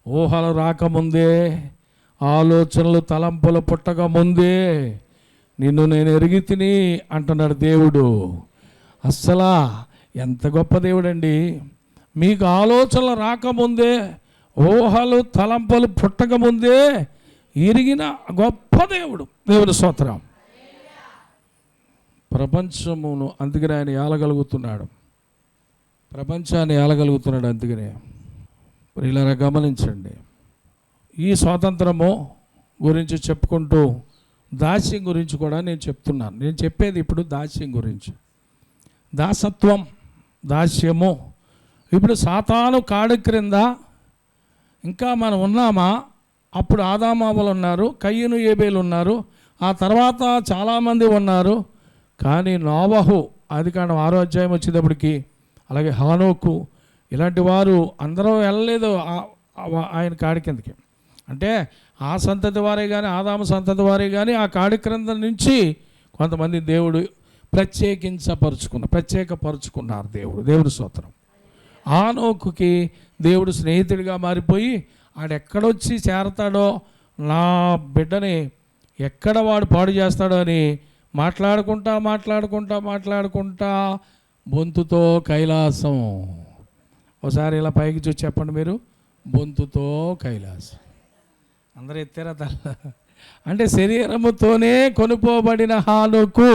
ఊహలు రాకముందే, ఆలోచనలు తలంపులు పుట్టక ముందే నిన్ను నేను ఎరిగి తిని అంటున్నాడు దేవుడు. అస్సలా ఎంత గొప్ప దేవుడండి. మీకు ఆలోచనలు రాకముందే, ఊహలు తలంపులు పుట్టకముందే ఎరిగిన గొప్ప దేవుడు. దేవుని స్తోత్రం. ప్రపంచమును అందుకనే ఆయన ఏలగలుగుతున్నాడు, ప్రపంచాన్ని ఏలగలుగుతున్నాడు. అందుకనే ఇలా గమనించండి. ఈ స్వాతంత్రము గురించి చెప్పుకుంటూ దాస్యం గురించి కూడా నేను చెప్తున్నాను. నేను చెప్పేది ఇప్పుడు దాస్యం గురించి. దాసత్వం, దాస్యము. ఇప్పుడు సాతాను కాడి క్రింద ఇంకా మనం ఉన్నామా? అప్పుడు ఆదామావులు ఉన్నారు, కయ్యను ఏబేలు ఉన్నారు, ఆ తర్వాత చాలామంది ఉన్నారు. కానీ నోవహు, ఆదికాండం 6వ అధ్యాయం వచ్చేటప్పటికి, అలాగే హానోకు, ఇలాంటి వారు అందరూ వెళ్ళలేదు ఆయన కాడి కిందకి. అంటే ఆ సంతతి వారే కానీ, ఆదాము సంతతి వారే కానీ ఆ కాడి క్రింద నుంచి కొంతమంది దేవుడు ప్రత్యేకపరుచుకున్నారు. దేవుడు స్తోత్రం. హానోకుకి దేవుడు స్నేహితుడిగా మారిపోయి ఆడెక్కడొచ్చి చేరతాడో, నా బిడ్డని ఎక్కడ వాడు పాడు చేస్తాడో అని మాట్లాడుకుంటా బొంతుతో కైలాసం. ఒకసారి ఇలా పైకి చూసి చెప్పండి మీరు, బొంతుతో కైలాసం. అందరూ ఎత్తారా తల? అంటే శరీరముతోనే కొనుపోబడిన హానోకు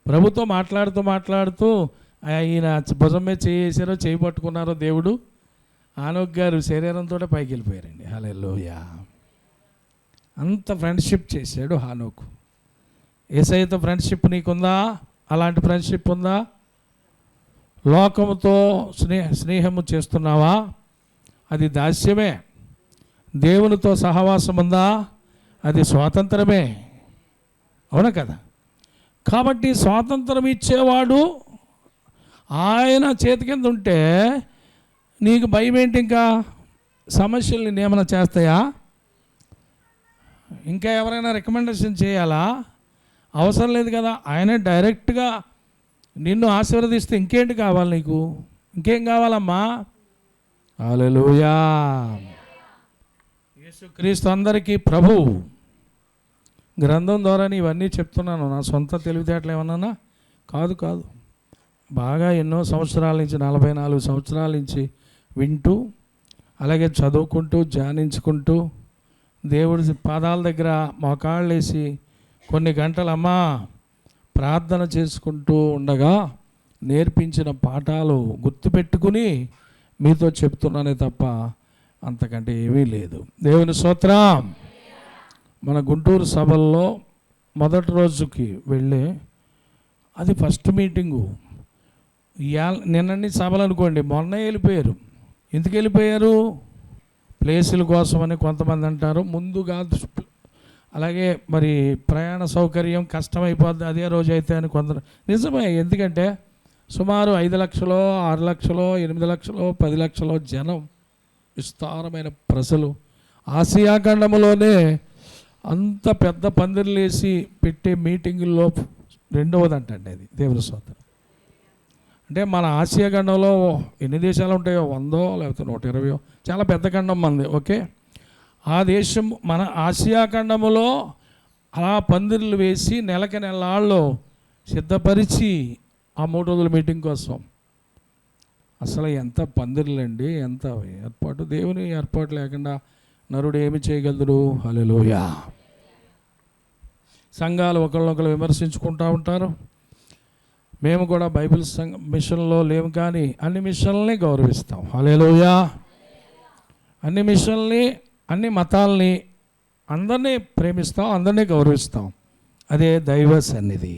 ప్రభుతో మాట్లాడుతూ ఈయన భుజం మీద చేసారో, చేయి పట్టుకున్నారో దేవుడు. హానోకు గారు శరీరంతో పైకి వెళ్ళిపోయారండి. హల్లెలూయా. అంత ఫ్రెండ్షిప్ చేశాడు హానోకు. యేసయ్యతో ఫ్రెండ్షిప్ నీకుందా? అలాంటి ఫ్రెండ్షిప్ ఉందా? లోకముతో స్నేహము చేస్తున్నావా? అది దాస్యమే. దేవునితో సహవాసం ఉందా? అది స్వాతంత్రమే. అవునా కదా? కాబట్టి స్వాతంత్రం ఇచ్చేవాడు ఆయన చేతి కింద ఉంటే నీకు భయం ఏంటి? ఇంకా సమస్యల్ని నియమన చేస్తాయా? ఇంకా ఎవరైనా రికమెండేషన్ చేయాలా? అవసరం లేదు కదా. ఆయనే డైరెక్ట్గా నిన్ను ఆశీర్వదిస్తే ఇంకేంటి కావాలి నీకు? ఇంకేం కావాలమ్మా? హల్లెలూయా. యేసుక్రీస్తు అందరికీ ప్రభువు. గ్రంథం ద్వారా ఇవన్నీ చెప్తున్నాను. నా సొంత తెలివితేటలు ఏమన్నా కాదు. బాగా ఎన్నో సంవత్సరాల నుంచి, 44 సంవత్సరాల నుంచి వింటూ, అలాగే చదువుకుంటూ, ధ్యానించుకుంటూ, దేవుడి పాదాల దగ్గర మోకాళ్ళు వేసి కొన్ని గంటలమ్మా ప్రార్థన చేసుకుంటూ ఉండగా నేర్పించిన పాఠాలు గుర్తుపెట్టుకుని మీతో చెప్తున్నానే తప్ప అంతకంటే ఏమీ లేదు. దేవుని స్తోత్రం. మన గుంటూరు సభల్లో మొదటి రోజుకి వెళ్ళి, అది ఫస్ట్ మీటింగు. నిన్నన్ని సభలు అనుకోండి, మొన్న వెళ్ళిపోయారు. ఎందుకు వెళ్ళిపోయారు? ప్లేసుల కోసమని కొంతమంది అంటారు. ముందుగా అలాగే మరి ప్రయాణ సౌకర్యం కష్టమైపోద్ది అదే రోజు అయితే అని కొందరు. నిజమే. ఎందుకంటే సుమారు 5 లక్షలు, 6 లక్షలు, 8 లక్షలు, 10 లక్షలు జనం, విస్తారమైన ప్రజలు. ఆసియా ఖండములోనే అంత పెద్ద పందిర్లు వేసి పెట్టే మీటింగుల్లో రెండవదంటండి అది. దేవుని స్తోత్రం. అంటే మన ఆసియా ఖండంలో ఎన్ని దేశాలు ఉంటాయో, 100 లేకపోతే 120, చాలా పెద్ద ఖండం మంది. ఓకే, ఆ దేశం మన ఆసియా ఖండములో అలా పందిర్లు వేసి నెలళ్ళు సిద్ధపరిచి ఆ 3 రోజుల మీటింగ్ కోసం. అసలు ఎంత పందిర్లండి, ఎంత ఏర్పాటు. దేవుని ఏర్పాటు లేకుండా నరుడు ఏమి చేయగలడు? హల్లెలూయా. సంఘాలు ఒకళ్ళొకరు విమర్శించుకుంటూ ఉంటారు. మేము కూడా బైబిల్ మిషన్లో లేము, కానీ అన్ని మిషన్లని గౌరవిస్తాం. హల్లెలూయా. అన్ని మిషన్లని, అన్ని మతాలని, అందరినీ ప్రేమిస్తాం, అందరినీ గౌరవిస్తాం. అదే దైవ సన్నిధి.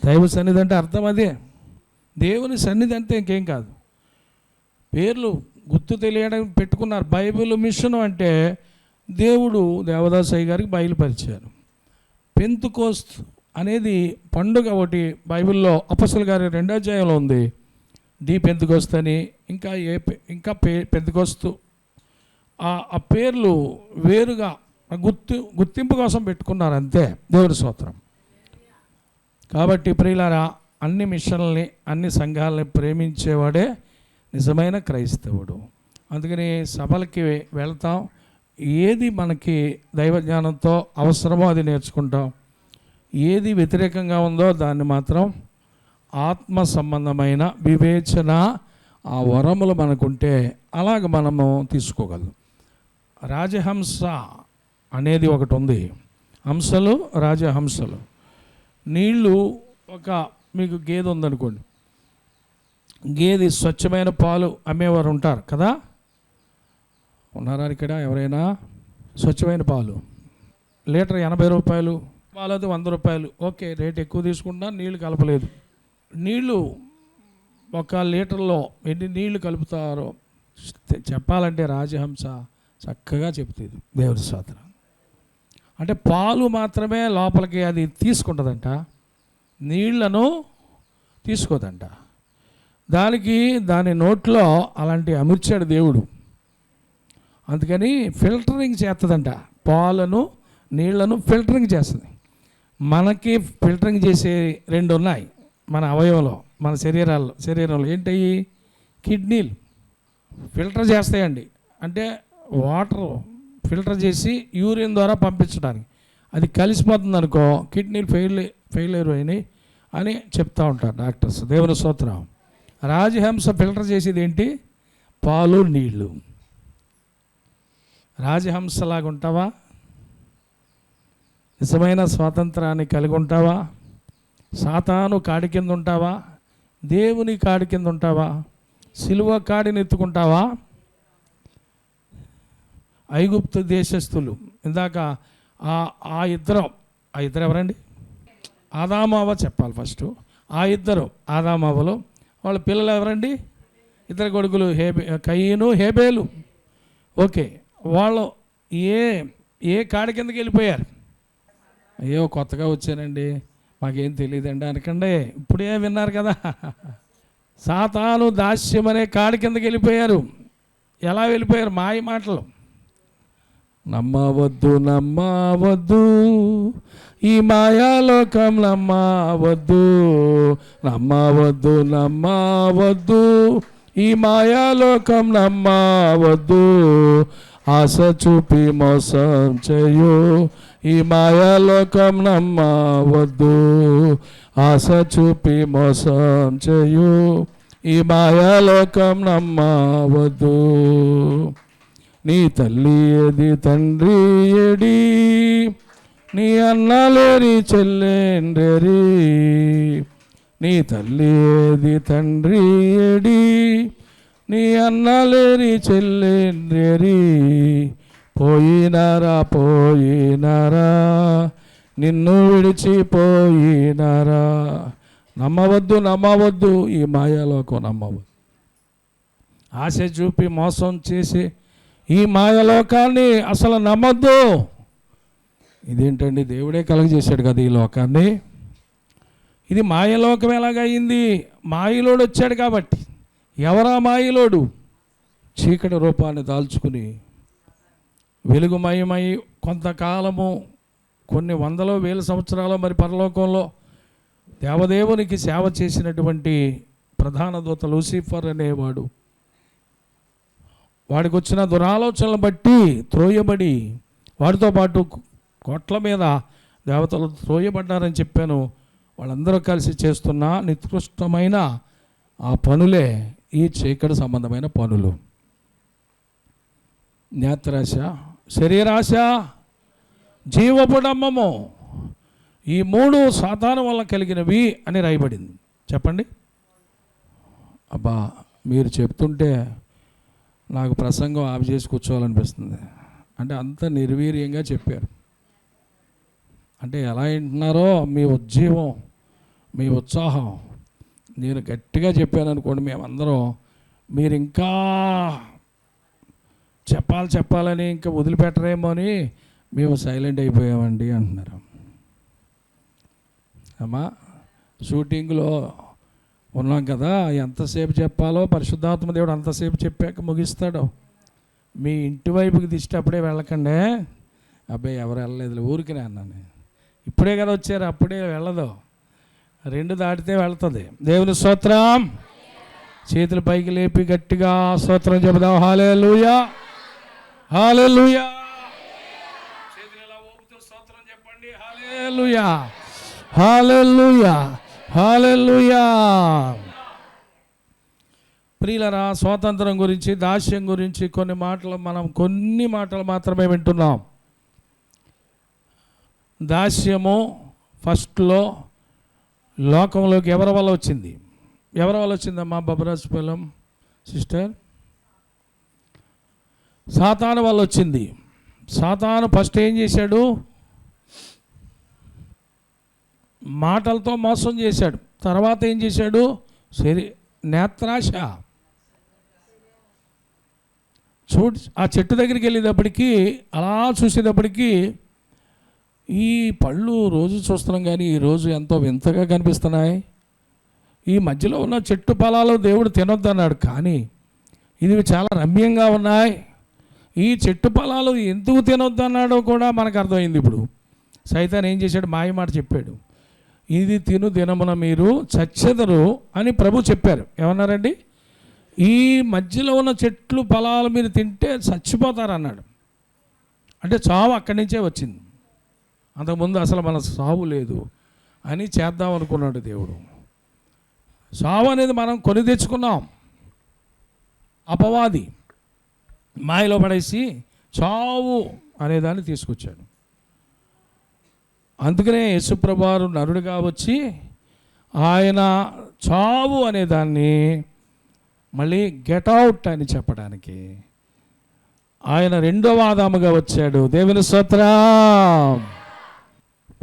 దైవ సన్నిధి అంటే అర్థం అదే. దేవుని సన్నిధి అంటే ఇంకేం కాదు. పేర్లు గుర్తు తెలియడం పెట్టుకున్నారు. బైబిల్ మిషన్ అంటే దేవుడు దేవదాసయ్య గారికి బయలుపరిచారు. పెంతుకోస్త్ అనేది పండుగ ఒకటి బైబిల్లో అపొస్తలుల గారి 2వ అధ్యాయంలో ఉంది. పెంతుకోస్త్ అని, ఇంకా పెంతుకోస్తు. ఆ పేర్లు వేరుగా గుర్తింపు కోసం పెట్టుకున్నారు అంతే. దేవుని స్తోత్రం. కాబట్టి ప్రియులారా, అన్ని మిషన్లని, అన్ని సంఘాలని ప్రేమించేవాడే నిజమైన క్రైస్తవుడు. అందుకని సభలకి వెళ్తాం, ఏది మనకి దైవజ్ఞానంతో అవసరమో అది నేర్చుకుంటాం, ఏది వ్యతిరేకంగా ఉందో దాన్ని మాత్రం ఆత్మ సంబంధమైన వివేచన ఆ వరములు మనకుంటే అలాగ మనము తీసుకోగలం. రాజహంస అనేది ఒకటి ఉంది, హంసలు, రాజహంసలు. నీళ్ళు, ఒక మీకు గేదె ఉందనుకోండి, గేదె స్వచ్ఛమైన పాలు అమ్మేవారు ఉంటారు కదా, ఉన్నారా ఇక్కడ ఎవరైనా? స్వచ్ఛమైన పాలు లీటర్ 80 రూపాయలు, పాలు అది 100 రూపాయలు. ఓకే, రేట్ ఎక్కువ తీసుకుంటున్నా, నీళ్ళు కలపలేదు. నీళ్ళు 1 లీటర్లో ఎన్ని నీళ్లు కలుపుతారో చెప్పాలంటే రాజహంస చక్కగా చెప్తుంది దేవుని స్తోత్రం. అంటే పాలు మాత్రమే లోపలికి అది తీసుకుంటుందంట, నీళ్లను తీసుకోదంట. దాని నోట్లో అలాంటి అమర్చాడు దేవుడు. అందుకని ఫిల్టరింగ్ చేస్తుందంట, పాలను నీళ్లను ఫిల్టరింగ్ చేస్తుంది. మనకి ఫిల్టరింగ్ చేసే 2 ఉన్నాయి మన అవయవంలో, మన శరీరంలో. ఏంటయ్యి? కిడ్నీలు ఫిల్టర్ చేస్తాయండి. అంటే వాటర్ ఫిల్టర్ చేసి యూరిన్ ద్వారా పంపించడానికి. అది కలిసిపోతుంది అనుకో, కిడ్నీలు ఫెయిల్ అయినాయి అని చెప్తూ ఉంటారు డాక్టర్స్. దేవుని స్తోత్రం. రాజహంస ఫిల్టర్ చేసేది ఏంటి? పాలు, నీళ్ళు. రాజహంసలాగా ఉంటావా? నిజమైన స్వాతంత్రాన్ని కలిగి ఉంటావా? సాతాను కాడి కింద ఉంటావా? దేవుని కాడి కింద ఉంటావా? సిలువ కాడిని ఎత్తుకుంటావా? ఐగుప్తు దేశస్థులు, ఇందాక ఆ ఇద్దరు ఎవరండి? ఆదామావ చెప్పాలి ఫస్ట్. ఆ ఇద్దరు ఆదామావలు, వాళ్ళ పిల్లలు ఎవరండి? 2 కొడుకులు, కయీను, హేబేలు. ఓకే, వాళ్ళు ఏ కాడి కిందకి వెళ్ళిపోయారు? అయ్యో కొత్తగా వచ్చానండి, మాకేం తెలియదండి అనకండి, ఇప్పుడే విన్నారు కదా. సాతాను దాస్యం అనే కాడి కిందకి వెళ్ళిపోయారు. ఎలా వెళ్ళిపోయారు? మాయ మాటలు. నమ్మవద్దు ఈ మాయాలోకం, నమ్మవద్దు ఈ మాయాలోకం, నమ్మవద్దు. ఆశ చూపి మోసం చేయు ఈ మాయాలోకం, నమ్మవద్దు. ఆశ చూపి మోసం చేయు ఈ మాయాలోకం, నమ్మవద్దు. నీ తల్లి ఏది, తండ్రి ఏడి, నీ అన్నలేరి చెల్లెండరి. నీ తల్లి ఏది, తండ్రి ఏడి, నీ అన్నలేరి చెల్లెండరి. పోయినారా నిన్ను విడిచిపోయినారా. నమ్మవద్దు ఈ మాయాలోకం, నమ్మవద్దు. ఆశ చూపి మోసం చేసి ఈ మాయలోకాన్ని అసలు నమ్మద్దు. ఇదేంటండి, దేవుడే కలుగజేశాడు కదా ఈ లోకాన్ని. ఇది మాయలోకం ఎలాగయింది? మాయలోడు వచ్చాడు కాబట్టి. ఎవరా మాయలోడు? చీకటి రూపాన్ని దాల్చుకుని వెలుగుమయమై కొంతకాలము, కొన్ని 100,000 సంవత్సరాలు మరి పరలోకంలో దేవదేవునికి సేవ చేసినటువంటి ప్రధాన దూత లూసిఫర్ అనేవాడు, వాడికి వచ్చిన దురాలోచనలు బట్టి త్రోయబడి, వాడితో పాటు కోట్ల మీద దేవతలు త్రోయబడ్డారని చెప్పాను. వాళ్ళందరూ కలిసి చేస్తున్న నికృష్టమైన ఆ పనులే ఈ చీకటి సంబంధమైన పనులు. నేత్రాశ, శరీరాశ, జీవపుడమ్మము, ఈ 3 సాతాను వల్ల కలిగినవి అని రాయబడింది. చెప్పండి. అబ్బా, మీరు చెప్తుంటే నాకు ప్రసంగం ఆఫ్ చేసి కూర్చోవాలనిపిస్తుంది. అంటే అంత నిర్వీర్యంగా చెప్పారు. అంటే ఎలా వింటున్నారో మీ ఉజ్జీవం, మీ ఉత్సాహం. నేను గట్టిగా చెప్పాను అనుకోండి, మేమందరం మీరు ఇంకా చెప్పాలని ఇంకా వదిలిపెట్టరేమో అని మేము సైలెంట్ అయిపోయామండి అంటున్నారు. అమ్మా, షూటింగ్లో ఉన్నాం కదా, ఎంతసేపు చెప్పాలో పరిశుద్ధాత్మ దేవుడు అంతసేపు చెప్పాక ముగిస్తాడు. మీ ఇంటి వైపుకి దిష్టి అప్పుడే వెళ్ళకండి. అబ్బాయి ఎవరు వెళ్ళలేదు, ఊరికినే అన్నాను. ఇప్పుడే కదా వచ్చారు, అప్పుడే వెళ్ళదు, 2 దాటితే వెళ్తుంది. దేవుని స్తోత్రం. చేతులు పైకి లేపి గట్టిగా స్తోత్రం చెబుదాం. హల్లెలూయా, హల్లెలూయా. చేతులు ఇలా ఊపుతూ స్తోత్రం చెప్పండి. హల్లెలూయా, హల్లెలూయా, హల్లెలూయా. ప్రియులరా, స్వాతంత్రం గురించి, దాస్యం గురించి కొన్ని మాటలు మాత్రమే వింటున్నాం. దాస్యము ఫస్ట్లో లోకంలోకి ఎవరి వల్ల వచ్చింది? ఎవరి వల్ల వచ్చిందమ్మా బబరాజపాలెం సిస్టర్? సాతాను వల్ల వచ్చింది. సాతాను ఫస్ట్ ఏం చేశాడు? మాటలతో మోసం చేశాడు. తర్వాత ఏం చేశాడు? నేత్రాశ. ఆ చెట్టు దగ్గరికి వెళ్ళేటప్పటికీ, అలా చూసేటప్పటికీ ఈ పళ్ళు రోజు చూస్తున్నాం కానీ ఈరోజు ఎంతో వింతగా కనిపిస్తున్నాయి. ఈ మధ్యలో ఉన్న చెట్టు ఫలాలు దేవుడు తినొద్దన్నాడు, కానీ ఇవి చాలా రమ్యంగా ఉన్నాయి. ఈ చెట్టు ఫలాలు ఎందుకు తినొద్దన్నాడో కూడా మనకు అర్థమైంది. ఇప్పుడు సైతాన్ ఏం చేశాడు? మాయ మాట చెప్పాడు. ఇది తిను దినమున మీరు చచ్చెదరు అని ప్రభు చెప్పారు. ఏమన్నారండి? ఈ మధ్యలో ఉన్న చెట్లు ఫలాలు మీరు తింటే చచ్చిపోతారన్నాడు. అంటే చావు అక్కడి నుంచే వచ్చింది. అంతకుముందు అసలు మన సావు లేదు అని చేద్దాం అనుకున్నాడు దేవుడు. సావు అనేది మనం కొని తెచ్చుకున్నాం. అపవాది మాయలో పడేసి చావు అనేదాన్ని తీసుకొచ్చాడు. అందుకనే యేసుప్రభువారు నరుడిగా వచ్చి ఆయన చావు అనేదాన్ని మళ్ళీ గెట్ అవుట్ అని చెప్పడానికి ఆయన రెండవ ఆదాముగా వచ్చాడు. దేవుని స్తోత్రం.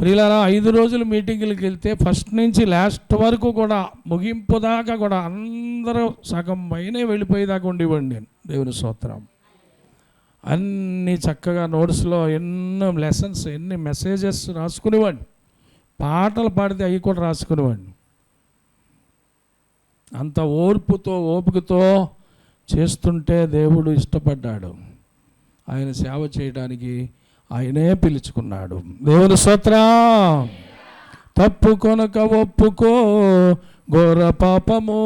ప్రియులారా, 5 రోజులు మీటింగులకు వెళ్తే ఫస్ట్ నుంచి లాస్ట్ వరకు కూడా, ముగింపు దాకా కూడా అందరూ సగం పైనే వెళ్ళిపోయేదాకా ఉండేవాడిని నేను. దేవుని స్తోత్రం. అన్నీ చక్కగా నోట్స్లో ఎన్నో లెసన్స్, ఎన్ని మెసేజెస్ రాసుకునేవాడిని. పాటలు పాడితే అవి కూడా రాసుకునేవాడిని. అంత ఓపికతో చేస్తుంటే దేవుడు ఇష్టపడ్డాడు. ఆయన సేవ చేయడానికి ఆయనే పిలుచుకున్నాడు. దేవుని స్తోత్రం. తప్పు కొనక ఒప్పుకో ఘోర పాపము,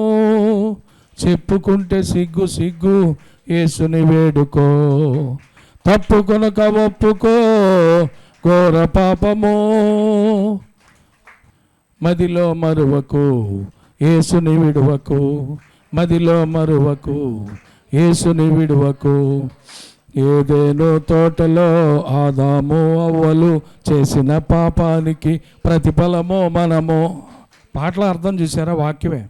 చెప్పుకుంటే సిగ్గు యేసుని వేడుకో. తప్పు కొనక ఒప్పుకో ఘోర పాపము, మదిలో మరువకు యేసుని విడువకు. మదిలో మరువకు యేసుని విడువకు. ఏదేనో తోటలో ఆదాము అవ్వలు చేసిన పాపానికి ప్రతిఫలమో మనము. పాటల అర్థం చూసారా? వాక్యమే.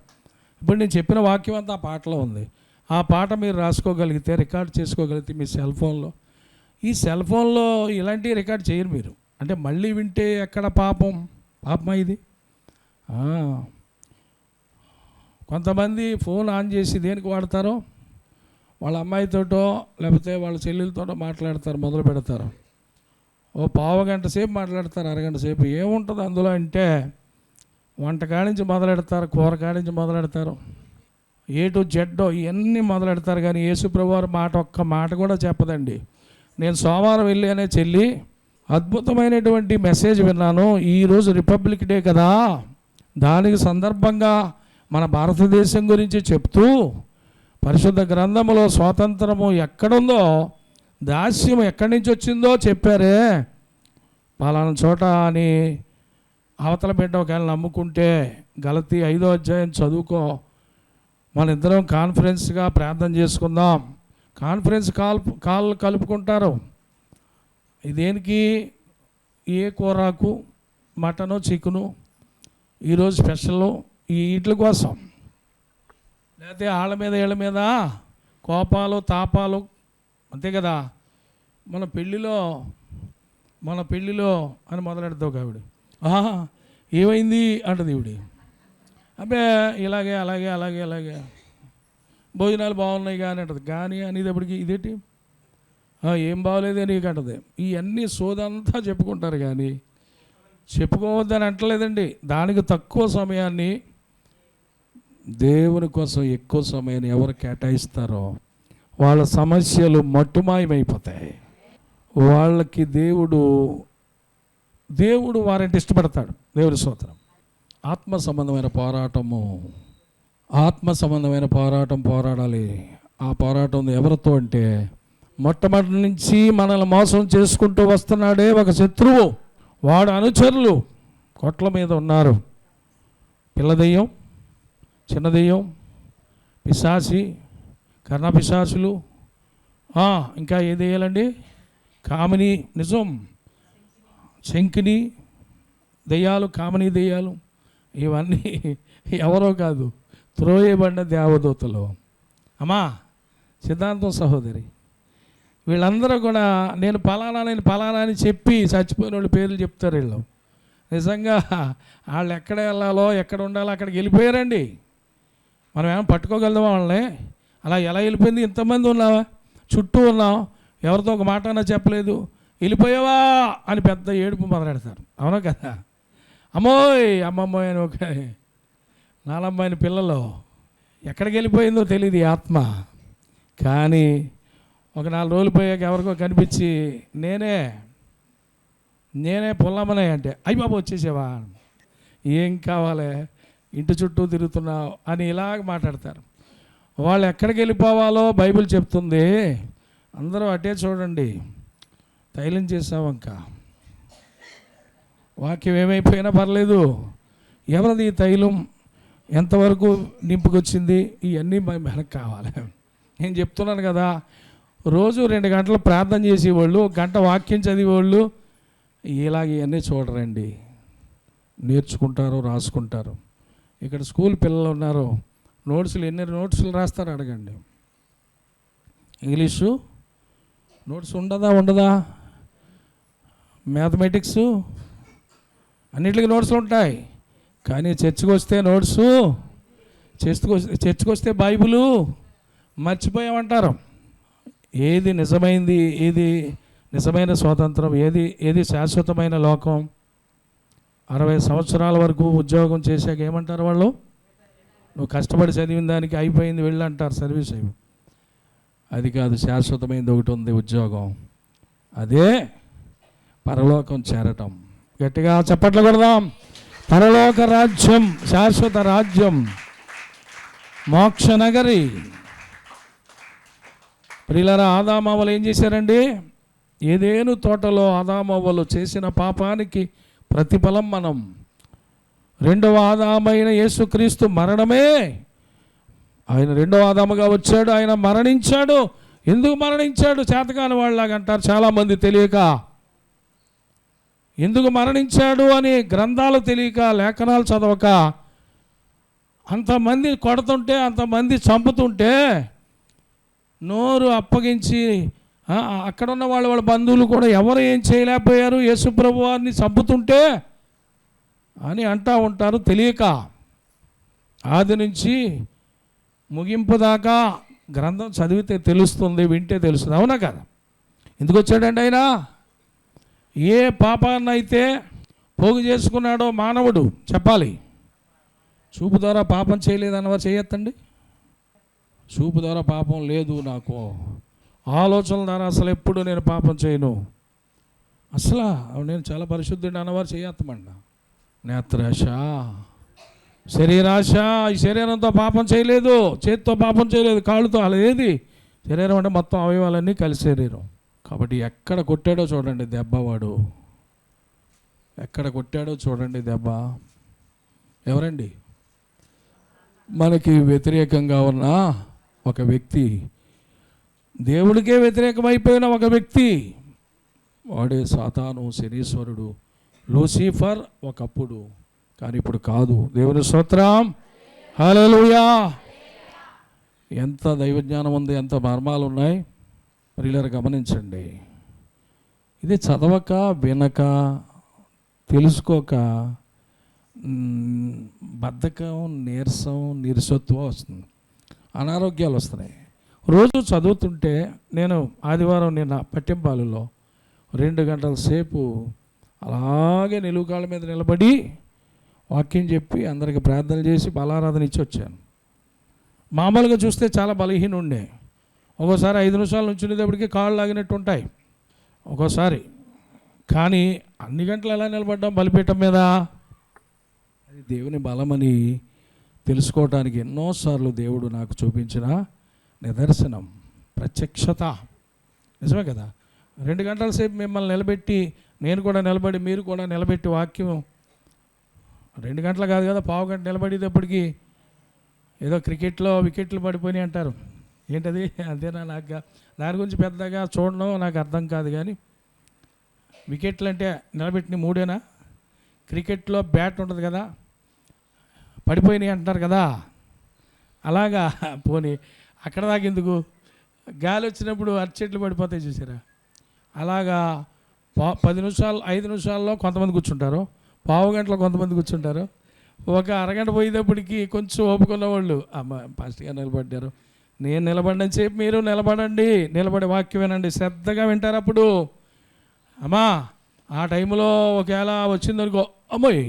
ఇప్పుడు నేను చెప్పిన వాక్యం అంతా ఆ పాటలో ఉంది. ఆ పాట మీరు రాసుకోగలిగితే, రికార్డ్ చేసుకోగలిగితే మీ సెల్ ఫోన్లో, ఈ సెల్ ఫోన్లో ఇలాంటివి రికార్డ్ చేయరు మీరు. అంటే మళ్ళీ వింటే ఎక్కడ పాపమా ఇది? కొంతమంది ఫోన్ ఆన్ చేసి దేనికి వాడతారో, వాళ్ళ అమ్మాయితోటో లేకపోతే వాళ్ళ చెల్లెలతోటో మాట్లాడతారు, మొదలు పెడతారు. ఓ పావు గంట సేపు మాట్లాడతారు, అరగంట సేపు. ఏముంటుంది అందులో అంటే, వంట కాడించి మొదలెడతారు, కూర కాడించి మొదలెడతారు, ఏ టు జెడ్ ఇవన్నీ మొదలెడతారు. కానీ యేసుప్రభువారు ఒక్క మాట కూడా చెప్పదండి. నేను సోమవారం వెళ్ళానే చెల్లి, అద్భుతమైనటువంటి మెసేజ్ విన్నాను. ఈరోజు రిపబ్లిక్ డే కదా, దానికి సందర్భంగా మన భారతదేశం గురించి చెప్తూ పరిశుద్ధ గ్రంథములో స్వాతంత్రము ఎక్కడుందో, దాస్యం ఎక్కడి నుంచి వచ్చిందో చెప్పారే. పలానా చోట అని అవతల బిడ్డ ఒకవేళ నమ్ముకుంటే గలతీ 5వ అధ్యాయం చదువుకో. మన ఇద్దరం కాన్ఫరెన్స్గా ప్రార్థన చేసుకుందాం. కాన్ఫరెన్స్ కాల్ కలుపుకుంటారు. ఇదేనికి? ఏ కూరకు, మటను చికెను, ఈరోజు స్పెషల్, ఈ వీటి కోసం. లేకపోతే వాళ్ళ మీద వీళ్ళ మీద కోపాలు తాపాలు, అంతే కదా. మన పెళ్ళిలో అని మొదలెడతావు కావిడ. ఏమైంది అంటది ఈవిడి. అబ్బే ఇలాగే అలాగే భోజనాలు బాగున్నాయి కానీ అంటది. కానీ అనేటప్పటికి ఇదేంటి ఏం బాగోలేదే నీకు అంటది. ఇవన్నీ సోదంతా చెప్పుకుంటారు కానీ చెప్పుకోవద్దని అంటలేదండి. దానికి తక్కువ సమయాన్ని దేవుని కోసం ఎక్కువ సమయాన్ని ఎవరు కేటాయిస్తారో వాళ్ళ సమస్యలు మట్టుమాయమైపోతాయి. వాళ్ళకి దేవుడు వారంటే ఇష్టపడతాడు. దేవుని స్తోత్రం. ఆత్మ సంబంధమైన పోరాటము ఆత్మ సంబంధమైన పోరాటం పోరాడాలి. ఆ పోరాటం ఎవరితో అంటే మొట్టమొదటి నుంచి మనల్ని మోసం చేసుకుంటూ వస్తున్నాడే ఒక శత్రువు, వాడు అనుచరులు కొట్ల మీద ఉన్నారు. పిల్ల దెయ్యం, చిన్న దెయ్యం, పిశాచి, కర్ణ పిశాచులు, ఇంకా ఏ దెయ్యాలండి, కామిని, నిజం, శంకిని దెయ్యాలు, కామిని దెయ్యాలు, ఇవన్నీ ఎవరో కాదు, త్రోయబడిన దేవదూతలు. అమ్మా సిద్ధాంతం సహోదరి, వీళ్ళందరూ కూడా నేను పలానా అని చెప్పి చచ్చిపోయిన వాళ్ళు పేర్లు చెప్తారు. వీళ్ళు నిజంగా వాళ్ళు ఎక్కడ వెళ్ళాలో ఎక్కడ ఉండాలో అక్కడికి వెళ్ళిపోయారండి. మనం ఏమైనా పట్టుకోగలదామా వాళ్ళని? అలా ఎలా వెళ్ళిపోయింది? ఇంతమంది ఉన్నావా, చుట్టూ ఉన్నాం, ఎవరితో ఒక మాట అన్నా చెప్పలేదు, వెళ్ళిపోయావా అని పెద్ద ఏడుపు మొదలెడతారు. అవునా కదా? అమ్మోయ్ అమ్మమ్మోయ్ అని ఒక నాలమ్మాయిని పిల్లలు ఎక్కడికి వెళ్ళిపోయిందో తెలియదు ఈ ఆత్మ. కానీ ఒక 4 రోజులు పోయాక ఎవరికో కనిపించి నేనే పుల్లమ్మనే అంటే, అయ్యి బాబు వచ్చేసావా, ఏం కావాలి, ఇంటి చుట్టూ తిరుగుతున్నావు అని ఇలాగ మాట్లాడతారు. వాళ్ళు ఎక్కడికి వెళ్ళిపోవాలో బైబిల్ చెప్తుంది. అందరూ అటే చూడండి, తైలం చేసావంక, వాక్యం ఏమైపోయినా పర్లేదు, ఎవరిది ఈ తైలం, ఎంతవరకు నింపుకొచ్చింది, ఇవన్నీ మనకు కావాలి. నేను చెప్తున్నాను కదా, రోజు 2 గంటలు ప్రార్థన చేసేవాళ్ళు, 1 గంట వాక్యం చదివేవాళ్ళు ఇలాగ ఇవన్నీ చూడరండి. నేర్చుకుంటారు, రాసుకుంటారు. ఇక్కడ స్కూల్ పిల్లలు ఉన్నారు, ఎన్ని నోట్సులు రాస్తారు అడగండి. ఇంగ్లీషు నోట్స్ ఉండదా? మ్యాథమెటిక్స్ అన్నిటికీ నోట్స్లు ఉంటాయి. కానీ చర్చికి వస్తే నోట్సు, చర్చికి వస్తే బైబిలు మర్చిపోయామంటారు. ఏది నిజమైంది, ఏది నిజమైన స్వాతంత్రం, ఏది శాశ్వతమైన లోకం? 60 సంవత్సరాల వరకు ఉద్యోగం చేశాక ఏమంటారు వాళ్ళు? నువ్వు కష్టపడి చదివిన దానికి అయిపోయింది వెళ్ళి అంటారు, సర్వీస్ అయ్యి. అది కాదు, శాశ్వతమైనది ఒకటి ఉంది, ఉద్యోగం. అదే పరలోకం చేరటం. గట్టిగా చప్పట్లు కొడదాం. పరలోక రాజ్యం, శాశ్వత రాజ్యం, మోక్ష నగరి. ప్రియులారా, ఆదామవ్వలు ఏం చేశారండి? ఏదేను తోటలో ఆదామవ్వలు చేసిన పాపానికి ప్రతిఫలం మనం. 2వ ఆదామైన యేసుక్రీస్తు మరణమే, ఆయన 2వ ఆదాముగా వచ్చాడు, ఆయన మరణించాడు. ఎందుకు మరణించాడు? చేతకాని వాళ్ళలాగా అంటారు చాలామంది తెలియక. ఎందుకు మరణించాడు అని గ్రంథాలు తెలియక, లేఖనాలు చదవక, అంతమంది కొడుతుంటే, అంతమంది చంపుతుంటే నోరు అప్పగించి అక్కడున్న వాళ్ళ బంధువులు కూడా ఎవరు ఏం చేయలేకపోయారు, యేసుప్రభు వారిని చంపుతుంటే అని అంటూ ఉంటారు తెలియక. ఆది నుంచి ముగింపు దాకా గ్రంథం చదివితే తెలుస్తుంది, వింటే తెలుస్తుంది. అవునా కదా? ఎందుకు వచ్చాడండి ఆయన? ఏ పాపాన్నైతే పోగు చేసుకున్నాడో మానవుడు చెప్పాలి. చూపు ద్వారా పాపం చేయలేదన్నవారు చేయొద్దండి. చూపు ద్వారా పాపం లేదు నాకు, ఆలోచనల ద్వారా అసలు ఎప్పుడు నేను పాపం చేయను, అసలు నేను చాలా పరిశుద్ధుడు అన్నవారు చేయొత్తమండి. నేత్రాశ, శరీరాశ, ఈ శరీరంతో పాపం చేయలేదు, చేతితో పాపం చేయలేదు, కాళ్ళతో, అలా ఏది శరీరం అంటే మొత్తం అవయవాలన్నీ కలిసి శరీరం. కాబట్టి ఎక్కడ కొట్టాడో చూడండి దెబ్బ, వాడు ఎక్కడ కొట్టాడో చూడండి దెబ్బ. ఎవరండి? మనకి వ్యతిరేకంగా ఉన్న ఒక వ్యక్తి, దేవుడికే వ్యతిరేకమైపోయిన ఒక వ్యక్తి, వాడే సాతాను, శనీశ్వరుడు, లూసిఫర్ ఒకప్పుడు. కానీ ఇప్పుడు కాదు. దేవుని స్తోత్రం, హల్లెలూయా. ఎంత దైవజ్ఞానం ఉంది, ఎంత మర్మాలు ఉన్నాయి. ప్రియులారా గమనించండి. ఇది చదవక, వినక, తెలుసుకోక బద్ధకం, నీరసం, నీరసత్వం వస్తుంది, అనారోగ్యాలు వస్తున్నాయి. రోజు చదువుతుంటే, నేను ఆదివారం నిన్న పట్టింపాలలో 2 గంటల సేపు అలాగే నిలువుకాళ్ళ మీద నిలబడి వాక్యం చెప్పి అందరికి ప్రార్థన చేసి బలారాధన ఇచ్చి వచ్చాను. మామూలుగా చూస్తే చాలా బలహీన ఉండే, ఒక్కోసారి 5 నిమిషాల నుంచి ఉండేటప్పటికి కాళ్ళు లాగినట్టు ఉంటాయి ఒక్కోసారి. కానీ అన్ని గంటలు ఎలా నిలబడ్డాం బలిపీఠం మీద? అది దేవుని బలమని తెలుసుకోవటానికి ఎన్నోసార్లు దేవుడు నాకు చూపించిన నిదర్శనం, ప్రత్యక్షత. నిజమే కదా? 2 గంటల సేపు మిమ్మల్ని నిలబెట్టి, నేను కూడా నిలబడి, మీరు కూడా నిలబెట్టి వాక్యం 2 గంటలు కాదు కదా, పావు గంట నిలబడేటప్పటికి ఏదో క్రికెట్లో వికెట్లు పడిపోయినాయి అంటారు. ఏంటది? అదేనా? నాకు దాని గురించి పెద్దగా చూడడం నాకు అర్థం కాదు. కానీ వికెట్లు అంటే నిలబెట్టిన 3 క్రికెట్లో బ్యాట్ ఉంటుంది కదా, పడిపోయినాయి అంటారు కదా. అలాగా పోనీ అక్కడ దాకా ఎందుకు, గాలి వచ్చినప్పుడు అరచెట్లు పడిపోతాయి చూసారా, అలాగా 10 నిమిషాలు 5 నిమిషాల్లో కొంతమంది కూర్చుంటారు, పావు గంటలో కొంతమంది కూర్చుంటారు. ఒక అరగంట పోయేటప్పటికి కొంచెం ఓపుకున్న వాళ్ళు, అమ్మ ఫాస్ట్గా నిలబడ్డారు, నేను నిలబడిన సేపు మీరు నిలబడండి, నిలబడి వాక్యం వినండి, శ్రద్ధగా వింటారు. అప్పుడు అమ్మా ఆ టైంలో ఒకవేళ వచ్చిందనుకో, అమ్మాయి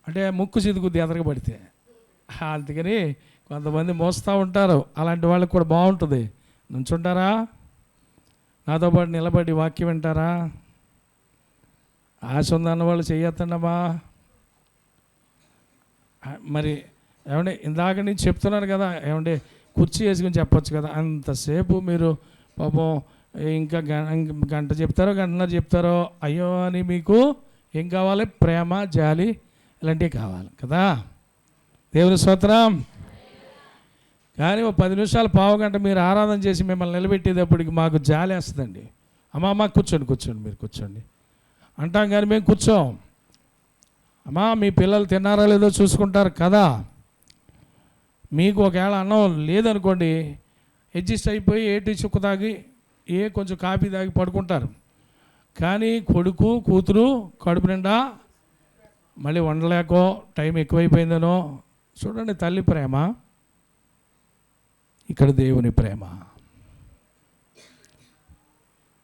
అంటే ముక్కు చిదుకుద్ది ఎదరగబడితే. అందుకని కొంతమంది మోస్తూ ఉంటారు, అలాంటి వాళ్ళకి కూడా బాగుంటుంది. నుంచుంటారా? నాతో పాటు నిలబడి వాక్యం వింటారా? ఆశ ఉందన్న వాళ్ళు చెయ్యొద్దండమ్మా. మరి ఏమంటే ఇందాక నుంచి చెప్తున్నాను కదా, ఏమంటే కుర్చీ వేసుకుని చెప్పొచ్చు కదా. అంతసేపు మీరు పాపం ఇంకా గంట చెప్తారో, గంటన్నర చెప్తారో, అయ్యో అని మీకు ఏం కావాలి? ప్రేమ, జాలి ఇలాంటివి కావాలి కదా. దేవుని స్తోత్రం. కానీ 10 నిమిషాలు, పావు గంట మీరు ఆరాధన చేసి మిమ్మల్ని నిలబెట్టేటప్పటికి మాకు జాలి వేస్తుందండి. అమ్మా కూర్చోండి, మీరు కూర్చోండి అంటాం, కానీ మేము కూర్చోం. అమ్మా మీ పిల్లలు తిన్నారా లేదో చూసుకుంటారు కదా. మీకు ఒకవేళ అన్నం లేదనుకోండి, అడ్జస్ట్ అయిపోయి టీ చుక్క తాగి, కొంచెం కాఫీ తాగి పడుకుంటారు. కానీ కొడుకు కూతురు కడుపు నిండా మళ్ళీ వండలేకో, టైం ఎక్కువైపోయిందనో. చూడండి తల్లి ప్రేమ, ఇక్కడ దేవుని ప్రేమ.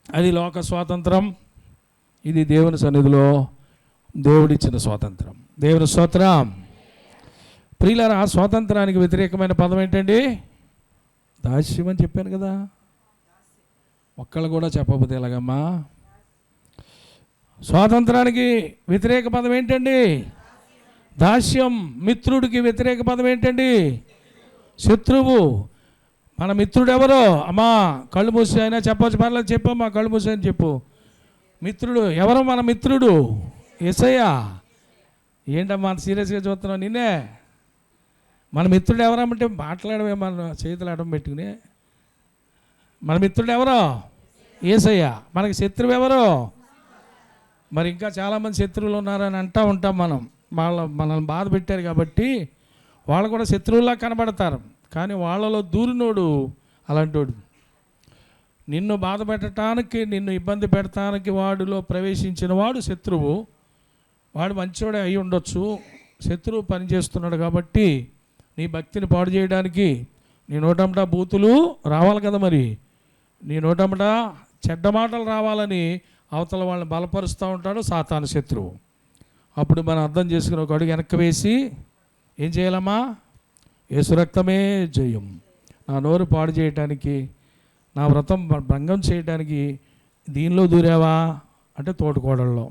అది లోక స్వాతంత్రం, ఇది దేవుని సన్నిధిలో దేవుడిచ్చిన స్వాతంత్రం. దేవుని స్తోత్రం. ప్రియులారా, స్వాతంత్రానికి వ్యతిరేకమైన పదం ఏంటండి? దాస్యం అని చెప్పాను కదా. ఒక్కళ్ళు కూడా చెప్పకపోతే ఎలాగమ్మా? స్వాతంత్రానికి వ్యతిరేక పదం ఏంటండి? దాస్యం. మిత్రుడికి వ్యతిరేక పదం ఏంటండి? శత్రువు. మన మిత్రుడు ఎవరో? అమ్మా కళ్ళు మూసి అయినా చెప్పవచ్చు, పర్లేదు చెప్పమ్మా, కళ్ళు మూసి అని చెప్పు. మిత్రుడు ఎవరో? మన మిత్రుడు యేసయ్య. ఏంటమ్మా అంత సీరియస్గా చూస్తున్నావు? నిన్నే. మన మిత్రుడు ఎవరమ్మంటే మాట్లాడమే, మన చేతులు అడ్డం పెట్టుకుని. మన మిత్రుడు ఎవరో? యేసయ్య. మనకి శత్రువు ఎవరో? మరి ఇంకా చాలామంది శత్రువులు ఉన్నారని అంటూ ఉంటాం మనం. మనల్ని బాధ పెట్టారు కాబట్టి వాళ్ళు కూడా శత్రువులా కనబడతారు. కానీ వాళ్ళలో దూరినోడు అలాంటోడు. నిన్ను బాధ పెట్టడానికి, నిన్ను ఇబ్బంది పెడటానికి వాడిలో ప్రవేశించిన వాడు శత్రువు. వాడు మంచివాడే అయి ఉండొచ్చు, శత్రువు పనిచేస్తున్నాడు కాబట్టి నీ భక్తిని పాడు చేయడానికి నీ నోటమ్మట బూతులు రావాలి కదా. మరి నీ నోటమ్మట చెడ్డ మాటలు రావాలని అవతల వాళ్ళని బలపరుస్తూ ఉంటాడు సాతాను శత్రువు. అప్పుడు మనం అర్థం చేసుకుని ఒక అడుగు వెనక్కి వేసి ఏం చేయాలమ్మా? యేసు రక్తమే జయం. నా నోరు పాడు చేయటానికి, నా వ్రతం భంగం చేయడానికి దీనిలో దూరావా అంటే తోటకోడల్లో.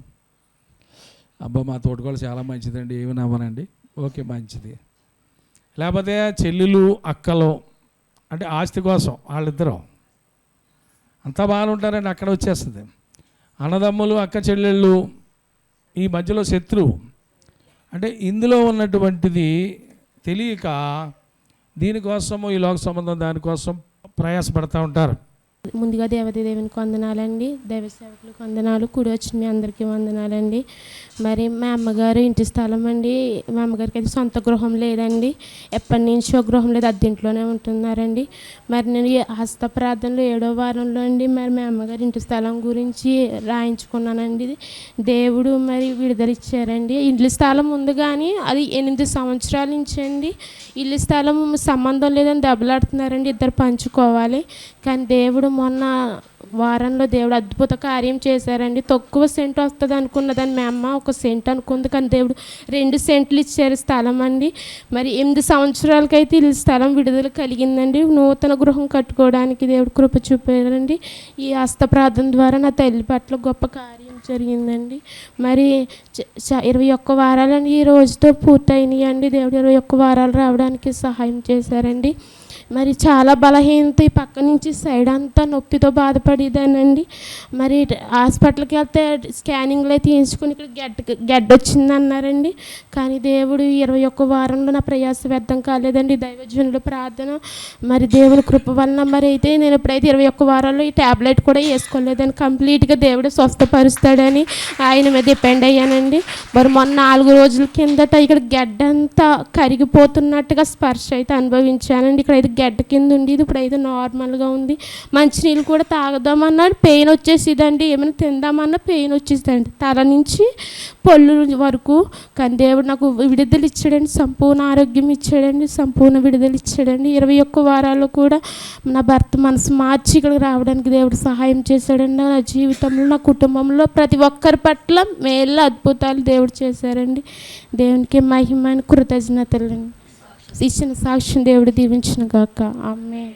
అబ్బా మా తోటకోడలు చాలా మంచిదండి, ఏమి నమ్మనండి. ఓకే మంచిది. లేకపోతే చెల్లెలు అక్కలు అంటే ఆస్తి కోసం వాళ్ళిద్దరూ అంతా బాగానే ఉంటారండి. అక్కడ వచ్చేస్తుంది అన్నదమ్ములు, అక్క చెల్లెళ్ళు, ఈ మధ్యలో శత్రువు. అంటే ఇందులో ఉన్నటువంటిది తెలియక దీనికోసము, ఈ లోక సంబంధం దానికోసం ప్రయాసపడుతూ ఉంటారు. ముందుగా దేవునికి వందనాలండి, దైవ సేవకులకు వందనాలు, కూడి వచ్చిన మీ అందరికీ వందనాలండి. మరి మా అమ్మగారు ఇంటి స్థలం అండి. మా అమ్మగారికి అయితే సొంత గృహం లేదండి, ఎప్పటి నుంచో గృహం లేదు, అద్దెంట్లోనే ఉంటున్నారండి. మరి నేను హస్త ప్రార్థనలో 7వ వారంలో అండి మరి మా అమ్మగారి ఇంటి స్థలం గురించి రాయించుకున్నానండి. దేవుడు మరి విడుదల ఇచ్చారండి. ఇల్లు స్థలం ఉంది కానీ అది 8 సంవత్సరాల నుంచి అండి ఇల్లు స్థలం సంబంధం లేదని దెబ్బలాడుతున్నారండి, ఇద్దరు పంచుకోవాలి. కానీ దేవుడు మొన్న వారంలో దేవుడు అద్భుత కార్యం చేశారండి. తక్కువ సెంటు వస్తుంది అనుకున్నదని మా అమ్మ 1 సెంట్ అనుకుంది, కానీ దేవుడు 2 సెంట్లు ఇచ్చారు స్థలం అండి. మరి 8 సంవత్సరాలకైతే ఇల్లు స్థలం విడుదల కలిగిందండి. నూతన గృహం కట్టుకోవడానికి దేవుడు కృప చూపారండి. ఈ హస్త ప్రార్థన ద్వారా నా తల్లి పట్ల గొప్ప కార్యం జరిగిందండి. మరి 21 వారాలండి ఈ రోజుతో పూర్తయినాయి అండి. దేవుడు 21 వారాలు రావడానికి సహాయం చేశారండి. మరి చాలా బలహీనత ఈ పక్క నుంచి సైడ్ అంతా నొప్పితో బాధపడేదానండి. మరి హాస్పిటల్కి వెళ్తే స్కానింగ్లో తీయించుకుని ఇక్కడ గడ్డ వచ్చింది అన్నారండి. కానీ దేవుడు 21 వారంలో నా ప్రయాస వ్యర్థం కాలేదండి. దైవజనుల ప్రార్థన మరి దేవుని కృప వలన మరి అయితే నేను ఎప్పుడైతే 21 వారాల్లో ఈ ట్యాబ్లెట్ కూడా వేసుకోలేదని కంప్లీట్గా దేవుడు స్వస్థపరుస్తాడని ఆయన మీద డిపెండ్ అయ్యానండి. మరి మొన్న 4 రోజుల కిందట ఇక్కడ గడ్డంతా కరిగిపోతున్నట్టుగా స్పర్శ అయితే అనుభవించానండి. ఇక్కడైతే గడ్డ కింద ఉండేది, ఇప్పుడైతే నార్మల్గా ఉంది. మంచినీళ్ళు కూడా తాగుదామన్నా పెయిన్ వచ్చేసిదండి, ఏమైనా తిందామన్నా పెయిన్ వచ్చేసిందండి తల నుంచి పళ్ళు వరకు. కానీ దేవుడు నాకు విడుదల ఇచ్చాడండి, సంపూర్ణ ఆరోగ్యం ఇచ్చాడండి, సంపూర్ణ విడుదల ఇచ్చాడండి. 21 వారాల్లో కూడా నా భర్త మనసు మార్చి ఇక్కడికి రావడానికి దేవుడు సహాయం చేశాడండి. నా జీవితంలో నా కుటుంబంలో ప్రతి ఒక్కరి పట్ల మేలు అద్భుతాలు దేవుడు చేశారండి. దేవునికి మహిమ కృతజ్ఞతలండి. ఇచ్చిన సాక్ష్యం దేవుడు దీవించిన గాక. ఆమేన్.